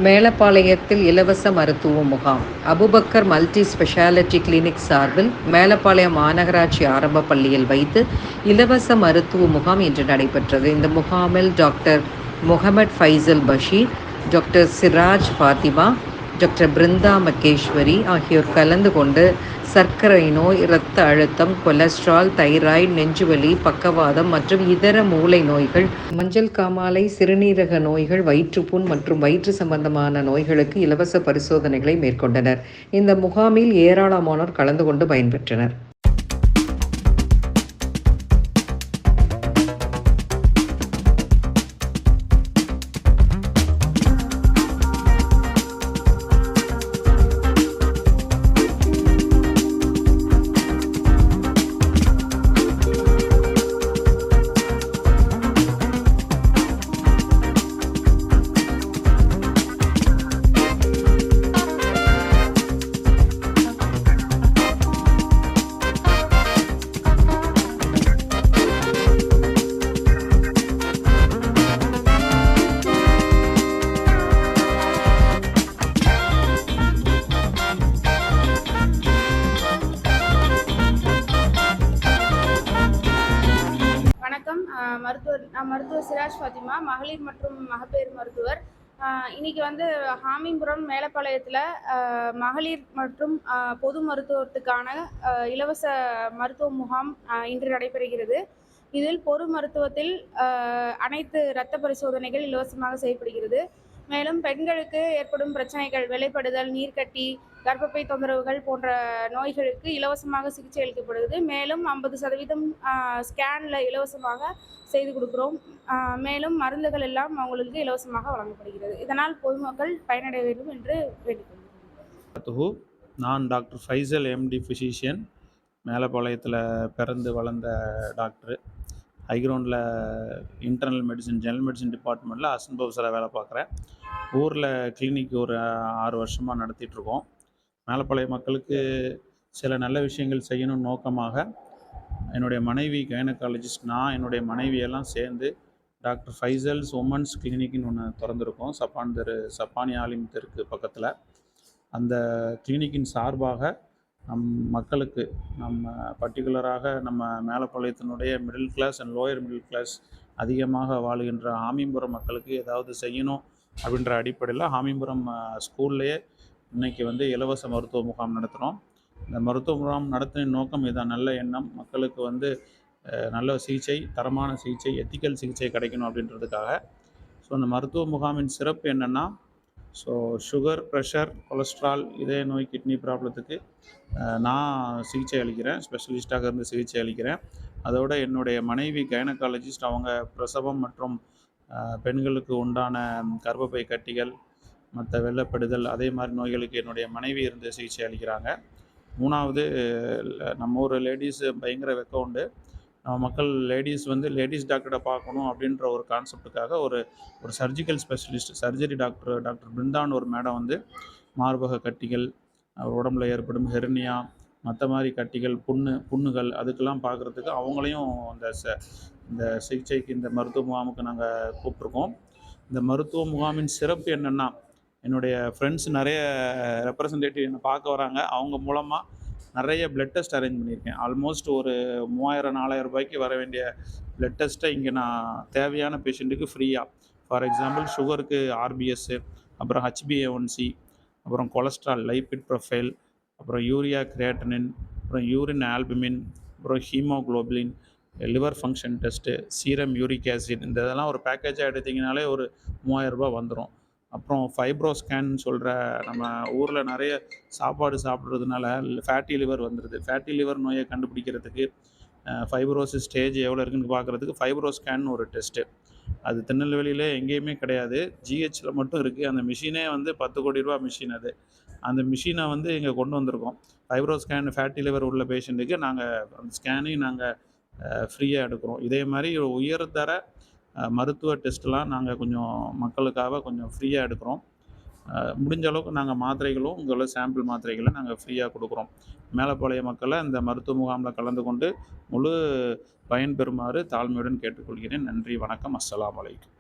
மேலப்பாளையத்தில் இலவச மருத்துவ முகாம். அபுபக்கர் மல்டி ஸ்பெஷாலிட்டி கிளினிக் சார்பில் மேலப்பாளையம் மாநகராட்சி ஆரம்ப பள்ளியில் வைத்து இலவச மருத்துவ முகாம் இன்று நடைபெற்றது. இந்த முகாமில் doctor Mohammed Faisal Basheer, doctor Siraj Fathima, doctor Brinda Maheswari ஆகியோர் கலந்து கொண்டு சர்க்கரை நோய், இரத்த அழுத்தம், கொலஸ்ட்ரால், தைராய்டு, நெஞ்சுவலி, பக்கவாதம் மற்றும் இதர மூளை நோய்கள், மஞ்சள் காமாலை, சிறுநீரக நோய்கள், வயிற்றுப்புண் மற்றும் வயிற்று சம்பந்தமான நோய்களுக்கு இலவச பரிசோதனைகளை மேற்கொண்டனர். இந்த முகாமில் ஏராளமானோர் கலந்து கொண்டு பயன்பெற்றனர். வணக்கம். நான் மருத்துவர் சிராஜ் ஃபாத்திமா, மகளிர் மற்றும் மகப்பேறு மருத்துவர். இன்னைக்கு ஹாமிங்குரம் மேலப்பாளையத்தில் மகளிர் மற்றும் பொது மருத்துவத்துக்கான இலவச மருத்துவ முகாம் இன்று நடைபெறுகிறது. இதில் பொது மருத்துவத்தில் அனைத்து இரத்த பரிசோதனைகள் இலவசமாக செய்யப்படுகிறது. மேலும் பெண்களுக்கு ஏற்படும் பிரச்சனைகள், வெள்ளைப்படுதல், நீர்க்கட்டி, கர்ப்பப்பை தொந்தரவுகள் போன்ற நோய்களுக்கு இலவசமாக சிகிச்சை அளிக்கப்படுகிறது. மேலும் 50% ஸ்கேனில் இலவசமாக செய்து கொடுக்குறோம். மேலும் மருந்துகள் எல்லாம் அவங்களுக்கு இலவசமாக வழங்கப்படுகிறது. இதனால் பொதுமக்கள் பயனடைய வேண்டும் என்று வேண்டிக்கொள்கிறேன். நான் டாக்டர் ஃபைசல் எம்டி ஃபிசிஷியன், மேலப்பாளையத்தில் பிறந்து வளர்ந்த டாக்டரு. ஹைக்ரவுண்டில் இன்டர்னல் மெடிசன், ஜெனரல் மெடிசன் டிபார்ட்மெண்ட்டில் அசிஸ்டன்ட் ப்ரொஃபஸராக வேலை பார்க்குறேன். ஊரில் கிளினிக் ஒரு 6 வருஷமாக நடத்திட்டுருக்கோம். மேலப்பாளைய மக்களுக்கு சில நல்ல விஷயங்கள் செய்யணும் நோக்கமாக என்னுடைய மனைவி கைனகாலஜிஸ்ட், நான் என்னுடைய மனைவியெல்லாம் சேர்ந்து டாக்டர் ஃபைசல்ஸ் உமன்ஸ் கிளினிக்னு ஒன்று திறந்துருக்கோம். சப்பானி ஆலிம் தெருக்கு பக்கத்தில். அந்த கிளினிக்கின் சார்பாக மக்களுக்கு பர்டிகுலராக நம்ம மேலப்பாளையத்தினுடைய middle class and lower middle class அதிகமாக வாழுகின்ற ஹாமிபுரம் மக்களுக்கு ஏதாவது செய்யணும் அப்படின்ற அடிப்படையில் ஹாமிபுரம் ஸ்கூல்லையே இன்றைக்கி இலவச மருத்துவ முகாம் நடத்துகிறோம். இந்த மருத்துவ முகாம் நடத்தின நோக்கம் இதான், நல்ல எண்ணம், மக்களுக்கு நல்ல சிகிச்சை, தரமான சிகிச்சை, எத்திக்கல் சிகிச்சை கிடைக்கணும் அப்படின்றதுக்காக. ஸோ அந்த மருத்துவ முகாமின் சிறப்பு என்னென்னா, சுகர், ப்ரெஷர், கொலஸ்ட்ரால், இதய நோய், கிட்னி ப்ராப்ளத்துக்கு நான் சிகிச்சை அளிக்கிறேன், ஸ்பெஷலிஸ்ட்டாக இருந்து சிகிச்சை அளிக்கிறேன். அதோடு என்னுடைய மனைவி கைனகாலஜிஸ்ட், அவங்க பிரசவம் மற்றும் பெண்களுக்கு உண்டான கர்ப்பப்பை கட்டிகள், மற்ற வெள்ளைப்படுதல், அதே மாதிரி நோய்களுக்கு என்னுடைய மனைவி இருந்து சிகிச்சை அளிக்கிறாங்க. 3வது, நம்ம ஊர் லேடிஸு பயங்கர வெக்கம் உண்டு. நம்ம மக்கள் லேடிஸ் டாக்டரை பார்க்கணும் அப்படின்ற ஒரு கான்செப்டுக்காக ஒரு சர்ஜிக்கல் ஸ்பெஷலிஸ்ட், சர்ஜரி டாக்டர் பிருந்தான்னு ஒரு மேடம் மார்பக கட்டிகள், உடம்புல ஏற்படும் ஹெர்னியா, மற்ற மாதிரி கட்டிகள், புண்ணுகள் அதுக்கெல்லாம் பார்க்குறதுக்கு அவங்களையும் இந்த சிகிச்சைக்கு, இந்த மருத்துவ முகாமுக்கு நாங்கள் கூப்பிட்ருக்கோம். இந்த மருத்துவ முகாமின் சிறப்பு என்னென்னா, என்னுடைய ஃப்ரெண்ட்ஸ் நிறைய ரெப்ரசன்டேட்டிவ் என்னை பார்க்க வராங்க. அவங்க மூலமாக நிறைய பிளட் டெஸ்ட் அரேஞ்ச் பண்ணியிருக்கேன். ஆல்மோஸ்ட் ஒரு 3000-4000 ரூபாய்க்கு வர வேண்டிய பிளட் டெஸ்ட்டை இங்கே நான் தேவையான பேஷண்ட்டுக்கு ஃப்ரீயாக, ஃபார் எக்ஸாம்பிள் சுகருக்கு ஆர்பிஎஸ்ஸு, அப்புறம் HbA1c, அப்புறம் கொலஸ்ட்ரால், லைபிட் ப்ரொஃபைல், அப்புறம் யூரியா கிரியேட்டனின், அப்புறம் யூரின் ஆல்புமின், அப்புறம் haemoglobin, liver function test, serum uric acid, இந்த இதெல்லாம் ஒரு பேக்கேஜாக எடுத்திங்கனாலே ஒரு 3000 ரூபா வந்துடும். அப்புறம் ஃபைப்ரோ ஸ்கேன் சொல்கிற, நம்ம ஊரில் நிறைய சாப்பாடு சாப்பிட்றதுனால ஃபேட்டி லிவர் வந்துடுது. ஃபேட்டி லிவர் நோயை கண்டுபிடிக்கிறதுக்கு, ஃபைப்ரோசிஸ் ஸ்டேஜ் எவ்வளோ இருக்குன்னு பார்க்குறதுக்கு ஃபைப்ரோ ஸ்கேன் ஒரு டெஸ்ட்டு. அது திருநெல்வேலியில் எங்கேயுமே கிடையாது, ஜிஹெச்சில் மட்டும் இருக்குது. அந்த மிஷினே 10 கோடி ரூபா மிஷின். அந்த மிஷினை இங்கே கொண்டு வந்திருக்கோம். ஃபைப்ரோ ஸ்கேன், ஃபேட்டி லிவர் உள்ள பேஷண்ட்டுக்கு நாங்கள் அந்த ஸ்கேனையும் நாங்கள் ஃப்ரீயாக எடுக்கிறோம். இதே மாதிரி உயர்தர மருத்துவ டெஸ்ட்லாம் நாங்கள் கொஞ்சம் மக்களுக்காக கொஞ்சம் ஃப்ரீயாக எடுக்கிறோம். முடிஞ்ச அளவுக்கு நாங்கள் மாத்திரைகளும், இங்கே உள்ள சாம்பிள் மாத்திரைகளை நாங்கள் ஃப்ரீயாக கொடுக்குறோம். மேலப்பாளைய மக்களை இந்த மருத்துவ முகாமில் கலந்து கொண்டு முழு பயன்பெறுமாறு தாழ்மையுடன் கேட்டுக்கொள்கிறேன். நன்றி, வணக்கம், அஸ்ஸலாமு அலைக்கும்.